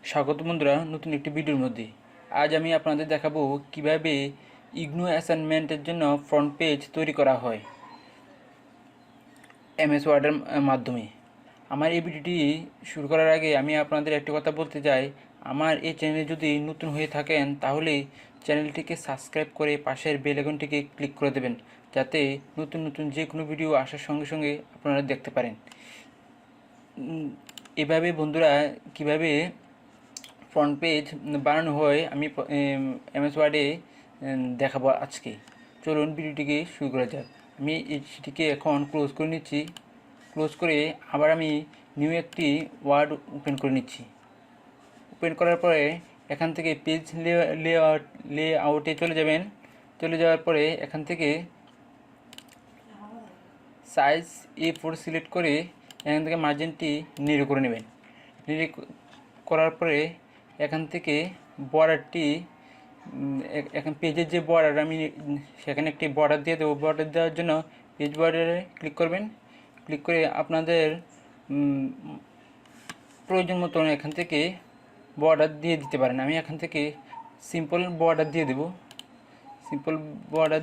স্বাগত বন্ধুরা নতুন একটি ভিডিওর মধ্যে। আজ আমি আপনাদের দেখাবো কিভাবে ইগনো অ্যাসাইনমেন্টের জন্য ফ্রন্ট পেজ তৈরি করা হয় এমএস ওয়ার্ডের মাধ্যমে। আমার এই ভিডিওটি শুরু করার আগে আমি আপনাদের একটি কথা বলতে চাই, আমার এই চ্যানেলে যদি নতুন হয়ে থাকেন তাহলে চ্যানেলটিকে সাবস্ক্রাইব করে পাশের বেল আইকনটিকে ক্লিক করে দেবেন, যাতে নতুন নতুন যে কোনো ভিডিও আসার সঙ্গে সঙ্গে আপনারা দেখতে পারেন। এভাবে বন্ধুরা কিভাবে ফ্রন্ট পেজ বানানো হয় আমি এমএস ওয়ার্ডে দেখাবো আজকে। চলুন ভিডিওটিকে শুরু করা যাক। আমি সেটিকে এখন ক্লোজ করে নিচ্ছি। ক্লোজ করে আবার আমি নিউ একটি ওয়ার্ড ওপেন করে নিচ্ছি। ওপেন করার পরে এখান থেকে পেজ লেআউটে চলে যাবেন। চলে যাওয়ার পরে এখান থেকে সাইজ A4 সিলেক্ট করে এখান থেকে মার্জিনটি নির্ণয় করে নেবেন। নির্ণয় করার পরে এখান থেকে বর্ডারটি এখন পেজের যে বর্ডার আমি সেখানে একটি বর্ডার দিয়ে দেবো। বর্ডার দেওয়ার জন্য পেজ বর্ডারে ক্লিক করবেন। ক্লিক করে আপনাদের প্রয়োজন মতন এখান থেকে বর্ডার দিয়ে দিতে পারেন। আমি এখান থেকে সিম্পল বর্ডার দিয়ে দেব। সিম্পল বর্ডার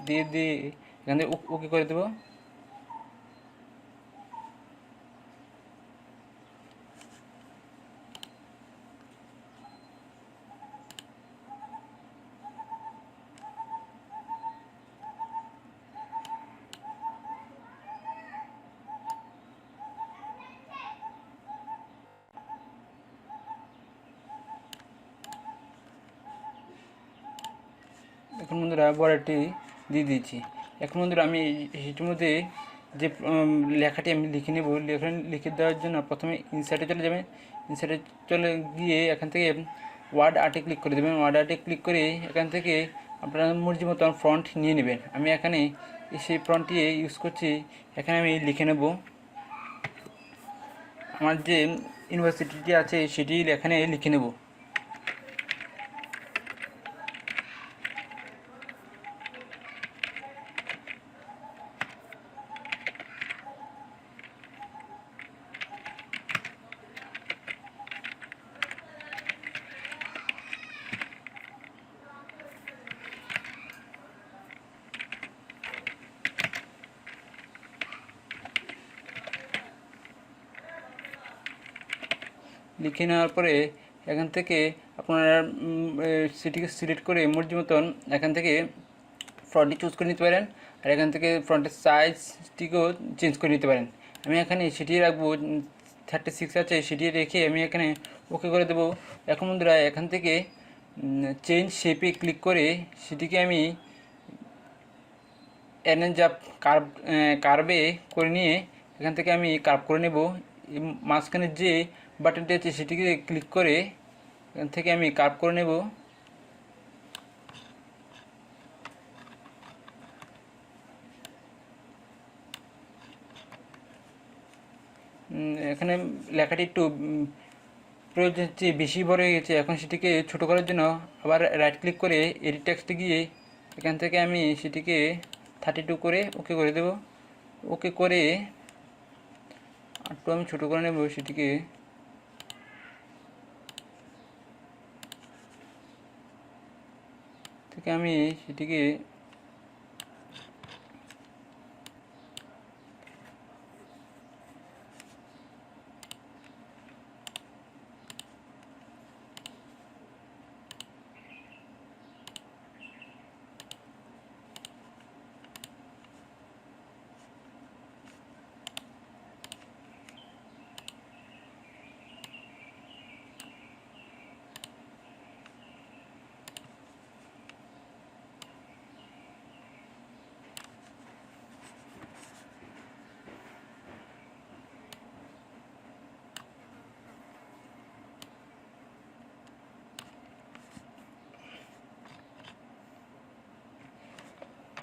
দিয়ে এখান থেকে ওকে করে দেবো। এখন বন্ধুরা বর্ডারটি দিয়ে দিয়েছি। এখন বন্ধুরা আমি সেটির মধ্যে যে লেখাটি আমি লিখে নেব, লিখে দেওয়ার জন্য প্রথমে ইনসার্টে চলে যাবেন। ইনসার্টে চলে গিয়ে এখান থেকে ওয়ার্ড আর্টে ক্লিক করে দেবেন। ওয়ার্ড আর্টে ক্লিক করে এখান থেকে আপনার মর্জি মতন ফন্ট নিয়ে নেবেন। আমি এখানে সেই ফন্টটি ইউজ করছি। এখানে আমি লিখে নেব আমার যে ইউনিভার্সিটিটি আছে সেটি এখানে লিখে নেব। লিখে নেওয়ার পরে এখান থেকে আপনারা সেটিকে সিলেক্ট করে মর্জি মতন এখান থেকে ফ্রন্টটি চুজ করে নিতে পারেন। আর এখান থেকে ফ্রন্টের সাইজটিকেও চেঞ্জ করে নিতে পারেন। আমি এখানে সেটি রাখবো 36 আছে, সেটি রেখে আমি এখানে ওকে করে দেবো। এখন বন্ধুরা এখান থেকে চেঞ্জ শেপে ক্লিক করে সেটিকে আমি যা কার্ভে করে নিয়ে এখান থেকে আমি কার্ভ করে নেব। মাঝখানের যে বাটনটি আছে সেটিকে ক্লিক করে এখান থেকে আমি কার্ভ করে নেব। এখানে লেখাটি একটু প্রয়োজন চেয়ে বেশি বড় হয়ে গেছে। এখন সেটিকে ছোট করার জন্য আবার রাইট ক্লিক করে এডিট টেক্সটে গিয়ে এখান থেকে আমি সেটিকে 32 করে ওকে করে দেব। ওকে করে একটু আমি ছোটো করে নেব সেটিকে। থেকে আমি সেটিকে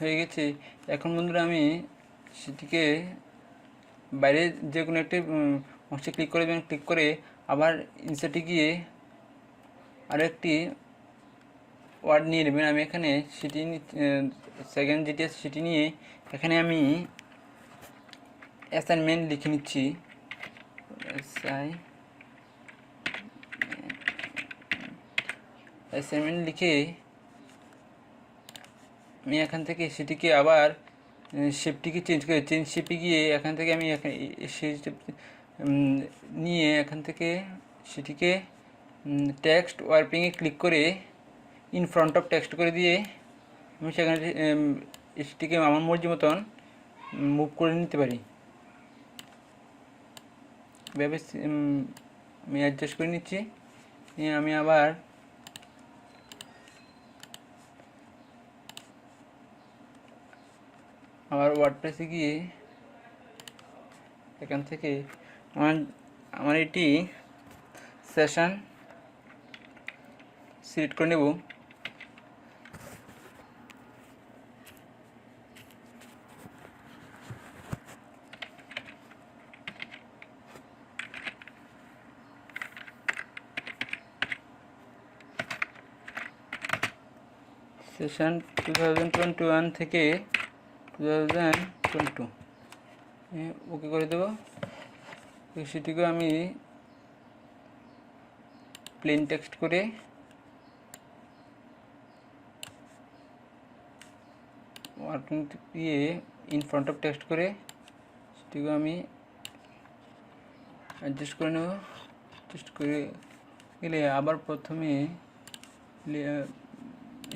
হয়ে গেছে। এখন বন্ধুরা আমি সেটিকে বাইরে যে কোনো একটি অংশে ক্লিক করে দেবেন। ক্লিক করে আবার ইনসার্টে গিয়ে আরও একটি ওয়ার্ড নিয়ে নেবেন। আমি এখানে সেটি সেকেন্ড যেটি আছে সেটি নিয়ে এখানে আমি অ্যাসাইনমেন্ট লিখে নিচ্ছি। অ্যাসাইনমেন্ট লিখে আমি এখান থেকে সেটিকে আবার শেপটিকে চেঞ্জ শেপে গিয়ে এখান থেকে আমি নিয়ে এখান থেকে সেটিকে টেক্সট ওয়ার্পিংয়ে ক্লিক করে ইন ফ্রন্ট অফ টেক্সট করে দিয়ে আমি সেখানে সেটিকে আমার মর্জি মতন মুভ করে নিতে পারি। এভাবে আমি অ্যাডজাস্ট করে নিচ্ছি। আমি আবার ওয়ার্ডপ্রেসে গিয়ে এখান থেকে আমার এটি সেশন সিলেক্ট করে নেব। সেশন 2021 থেকে 2022 ওকে করে দেব। সেটিকে আমি প্লেন টেক্সট করে ওয়ার্কিং দিয়ে ইন ফ্রন্ট অফ টেক্সট করে সেটিকে আমি অ্যাডজাস্ট করে নেব। অ্যাডজাস্ট করে গেলে আবার প্রথমে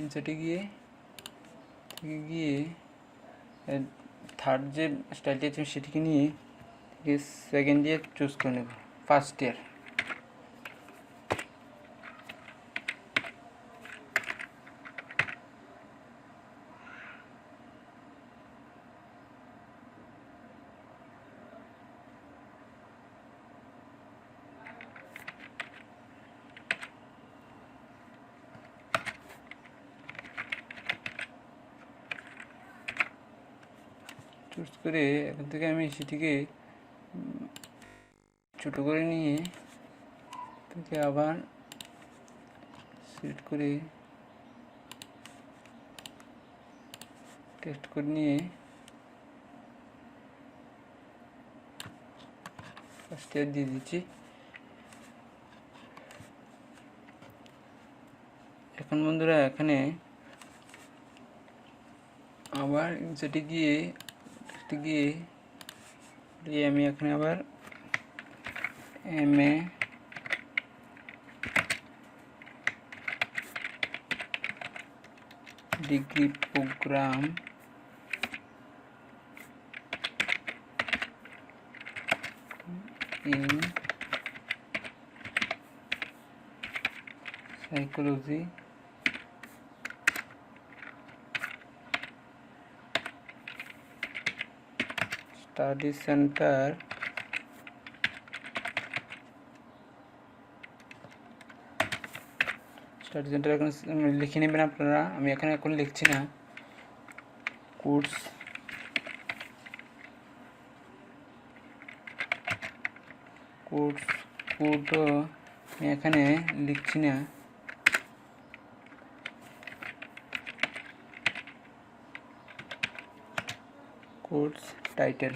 ইনসার্টে গিয়ে থার্ড যে স্টাইলটি আছে সেটিকে নিয়ে সেকেন্ড ইয়ার চুজ করে নেব, ফার্স্ট ইয়ার। চুজ করে এখান থেকে আমি সেটিকে ছোটো করে নিয়ে থেকে আবার সিলেক্ট করে টেক্সট করে নিয়ে ফার্স্ট ইয়ার দিয়ে দিচ্ছি। এখন বন্ধুরা এখানে আবার ইনসার্টে গিয়ে আমি এখানে আবার MA degree programme in psychology study centre এখন লিখে নেবেন আপনারা। আমি এখানে এখন লিখছি না। কোর্স কোডও আমি এখানে লিখছি না। কোর্স টাইটেল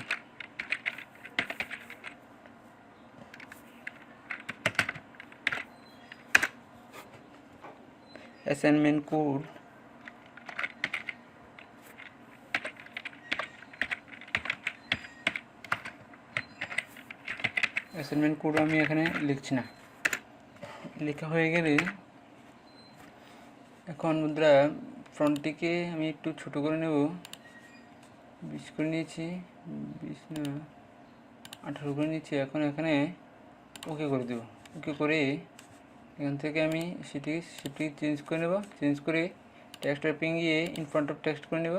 অ্যাসাইনমেন্ট কোড আমি এখানে লিখছি না। লেখা হয়ে গেলে এখন বন্ধুরা ফ্রন্টটিকে আমি একটু ছোট করে নেব। 20 করে নিয়েছি, 20 না 18 করে নিয়েছি। এখন এখানে ওকে করে দেব। ওকে করে এখান থেকে আমি সেটি চেঞ্জ করে নেব। চেঞ্জ করে টেক্সট টাইপিং গিয়ে ইন ফ্রন্ট অফ টেক্সট করে নেব।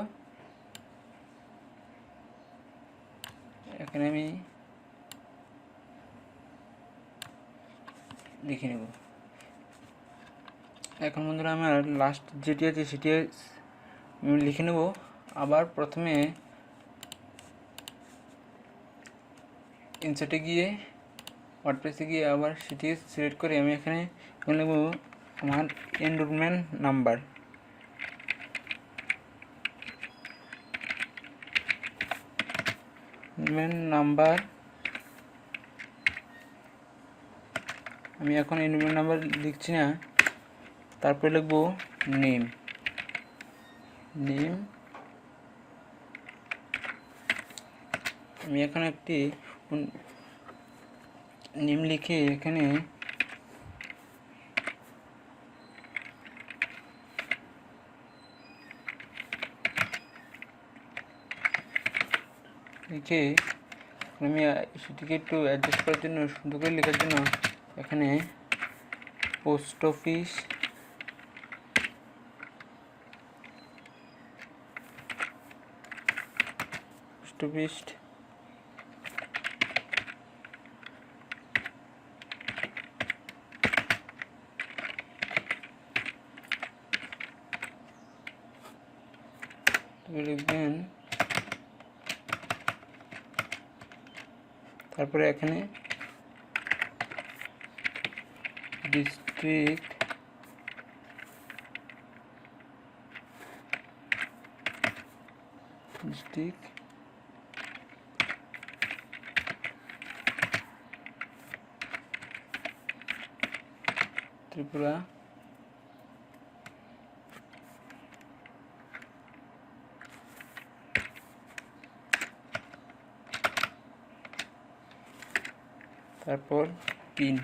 এখানে আমি লিখে নেব। এখন বন্ধুরা আমার লাস্ট যেটি আছে সেটি আমি লিখে নেব। আবার প্রথমে ইনসার্টে গিয়ে ওয়ার্ডপ্রেসে গিয়ে আবার সেটি সিলেক্ট করে আমি এখানে নেব আমার এনরোলমেন্ট নাম্বার। আমি এখন এনরোলমেন্ট নাম্বার লিখছি না। তারপরে লিখবো নেম। আমি এখানে একটি নেম লিখে এখানে লিখে আমি সেটিকে একটু অ্যাডজাস্ট করার জন্য, সুন্দর করে লেখার জন্য এখানে পোস্ট অফিস লিখবেন। তারপরে এখানে ডিস্ট্রিক্ট ত্রিপুরা, তারপর পিন।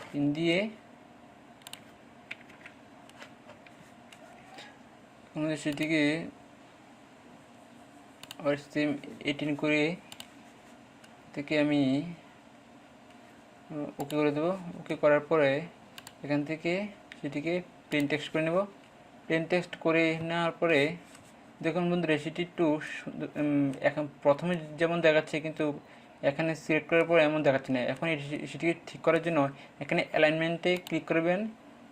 পিন দিয়ে আমাদের সেটিকে আবার সেম 18 করে থেকে আমি ওকে করে দেবো। ওকে করার পরে এখান থেকে সেটিকে প্লেন টেক্সট করে নেব। প্লেন টেক্সট করে নেওয়ার পরে দেখুন বন্ধুরা, সেটি একটু এখন প্রথমে যেমন দেখাচ্ছে, কিন্তু এখানে সিলেক্ট করার পর এমন দেখাচ্ছে না। এখন সেটিকে ঠিক করার জন্য এখানে অ্যালাইনমেন্টে ক্লিক করবেন।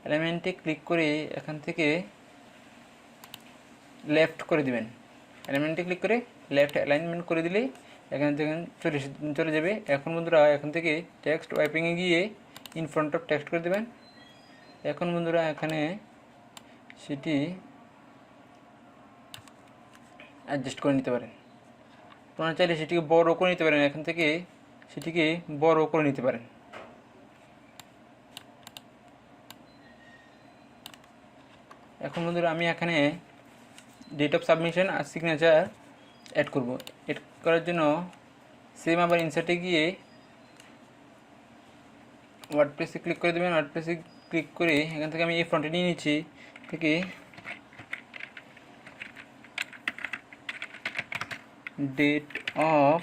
অ্যালাইনমেন্টে ক্লিক করে এখান থেকে লেফট করে দিবেন। অ্যালাইনমেন্টে ক্লিক করে লেফট অ্যালাইনমেন্ট করে দিলেই এখান থেকে চলে যাবে। এখন বন্ধুরা এখান থেকে টেক্সট ওয়াইপিংয়ে গিয়ে ইন ফ্রন্ট অফ টেক্সট করে দেবেন। এখন বন্ধুরা এখানে সেটি অ্যাডজাস্ট করে নিতে পারেন। আপনারা চাইলে সেটিকে বড় করে নিতে পারেন, এখান থেকে সেটিকে বড় করে নিতে পারেন। এখন বন্ধুরা আমি এখানে ডেট অফ সাবমিশন আর সিগনেচার অ্যাড করব। অ্যাড করার জন্য সেম আবার ইনসার্টে গিয়ে ওয়ার্ডপ্রেসে ক্লিক করে দেবেন। ওয়ার্ডপ্রেসে ক্লিক করে এখান থেকে আমি এই ফ্রন্টে নিয়ে নিচ্ছি থেকে ডেট অফ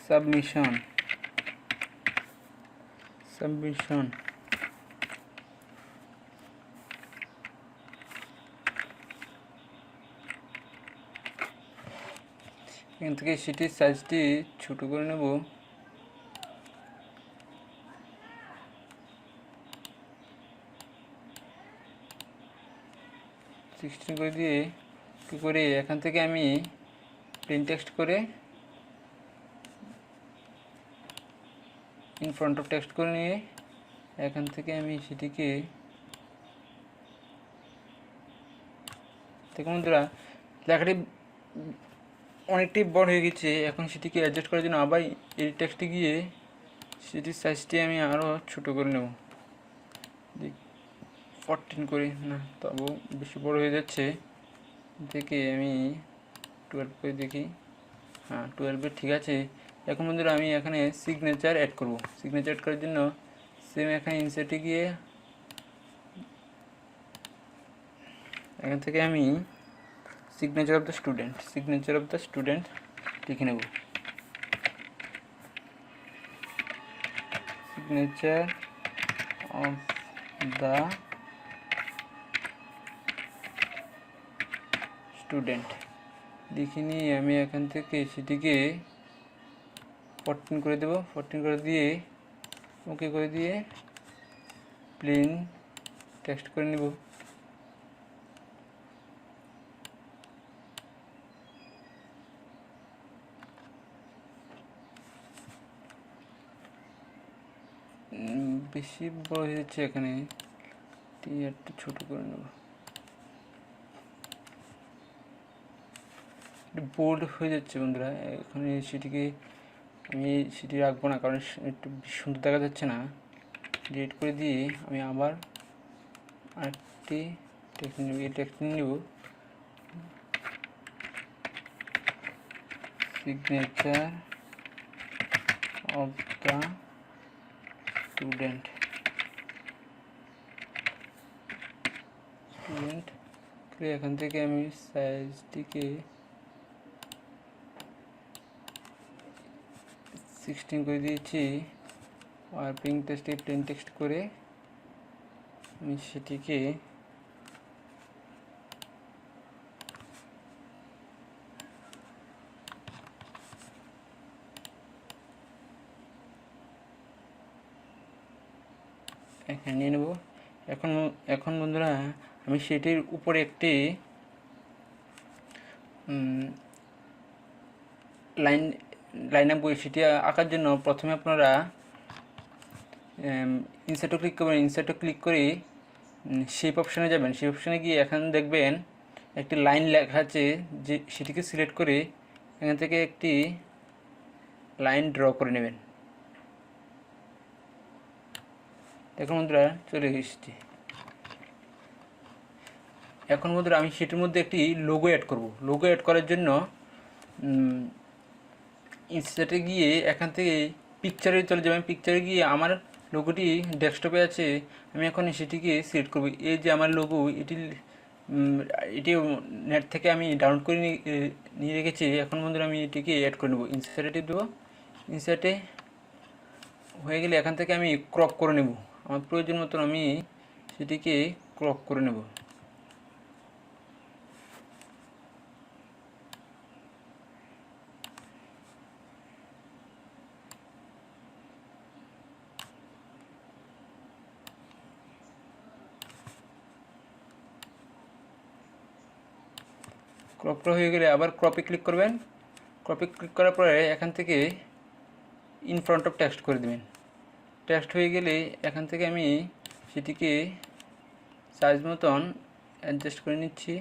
সাবমিশন এখান থেকে সেটির সাইজটি ছোট করে নেব। করে দিয়ে কী করে এখান থেকে আমি প্লেন টেক্সট করে ইন ফ্রন্ট অফ টেক্সট করে নিয়ে এখান থেকে আমি সেটিকে দেখুন বন্ধুরা, লেখাটি অনেকটাই বড় হয়ে গেছে। এখন সেটিকে অ্যাডজাস্ট করার জন্য আবার এই টেক্সটে গিয়ে সেটির সাইজটি আমি আরও ছোটো করে নেব। 14 করে, না তবু বেশি বড় হয়ে যাচ্ছে, দেখে আমি 12 করে দেখি। হ্যাঁ, 12 ঠিক আছে। এখন বন্ধুরা আমি এখানে সিগনেচার অ্যাড করব। সিগনেচার অ্যাড করার জন্য সেম এখানে ইনসার্টে গিয়ে এখান থেকে আমি সিগনেচার অফ দ্য স্টুডেন্ট লিখে নেব। সিগনেচার অফ দ্য স্টুডেন্ট লিখে নিয়ে আমি এখান থেকে সেটিকে 14 করে দেব। 14 করে দিয়ে ওকে করে দিয়ে প্লেন টেক্সট করে নেব। বেশি বড় হয়ে যাচ্ছে, এখানে একটু ছোট করে নেব। বোল্ড হয়ে যাচ্ছে বন্ধুরা। এখানে সেটিকে আমি সেটি রাখবো না, কারণ একটু সুন্দর দেখা যাচ্ছে না। ডিলিট করে দিয়ে আমি আবার আরেকটি টেক্সট নেব, এই টেক্সট নেব সিগনেচার অফ দ্য স্টুডেন্ট এখান থেকে আমি সাইজটিকে 16 করে দিয়েছি। আর পিং টেক্সটে প্লেন টেক্সট করে আমি সেটিকে এখানে নিয়ে নেব। এখন বন্ধুরা আমি সেটির উপরে একটি লাইন আপ করি। সেটি আঁকার জন্য প্রথমে আপনারা ইনসার্টে ক্লিক করবেন। ইনসার্টে ক্লিক করে শেপ অপশানে যাবেন। শেপ অপশানে গিয়ে এখানে দেখবেন একটি লাইন লেখা আছে, যে সেটিকে সিলেক্ট করে এখান থেকে একটি লাইন ড্র করে নেবেন। দেখুন বন্ধুরা চলে এসেছি। এখন বন্ধুরা আমি সেটির মধ্যে একটি লোগো অ্যাড করব। লোগো অ্যাড করার জন্য ইনসার্টে গিয়ে এখান থেকে পিকচারে চলে যাবেন। পিকচারে গিয়ে আমার লোগোটি ডেস্কটপে আছে, আমি এখন সেটিকে সিলেক্ট করব। এই যে আমার লোগো, এটি নেট থেকে আমি ডাউনলোড করে নিয়ে রেখেছি। এখন বন্ধুরা আমি এটিকে অ্যাড করে নেব। ইনসার্টে দেবো। ইনসার্টে হয়ে গেলে এখান থেকে আমি ক্রপ করে নেব। আমার প্রয়োজন মতন আমি সেটিকে ক্রপ করে নেব। ক্রপটা হয়ে গেলে আবার ক্রপে ক্লিক করবেন। ক্রপে ক্লিক করার পরে এখান থেকে ইন ফ্রন্ট অফ টেক্সট করে দেবেন। টেক্সট হয়ে গেলে এখান থেকে আমি সেটিকে সাইজ মতন অ্যাডজাস্ট করে নিচ্ছি।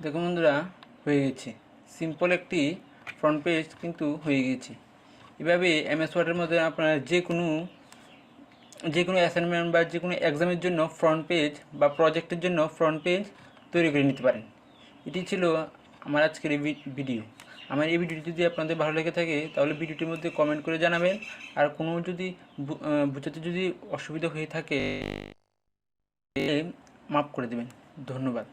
দেখুন বন্ধুরা হয়ে গেছে। সিম্পল একটি ফ্রন্ট পেজ কিন্তু হয়ে গেছে। এভাবে এমএস ওয়ার্ডের মধ্যে আপনারা যে কোনো অ্যাসাইনমেন্ট বা যে কোনো এক্সামের জন্য ফ্রন্ট পেজ বা প্রজেক্টের জন্য ফ্রন্ট পেজ তৈরি করে নিতে পারেন। এটি ছিল আমার আজকের এই ভিডিও। আমার এই ভিডিওটি যদি আপনাদের ভালো লেগে থাকে তাহলে ভিডিওটির মধ্যে কমেন্ট করে জানাবেন। আর কোনো যদি বুঝতে যদি অসুবিধা হয়ে থাকে মাফ করে দেবেন। ধন্যবাদ।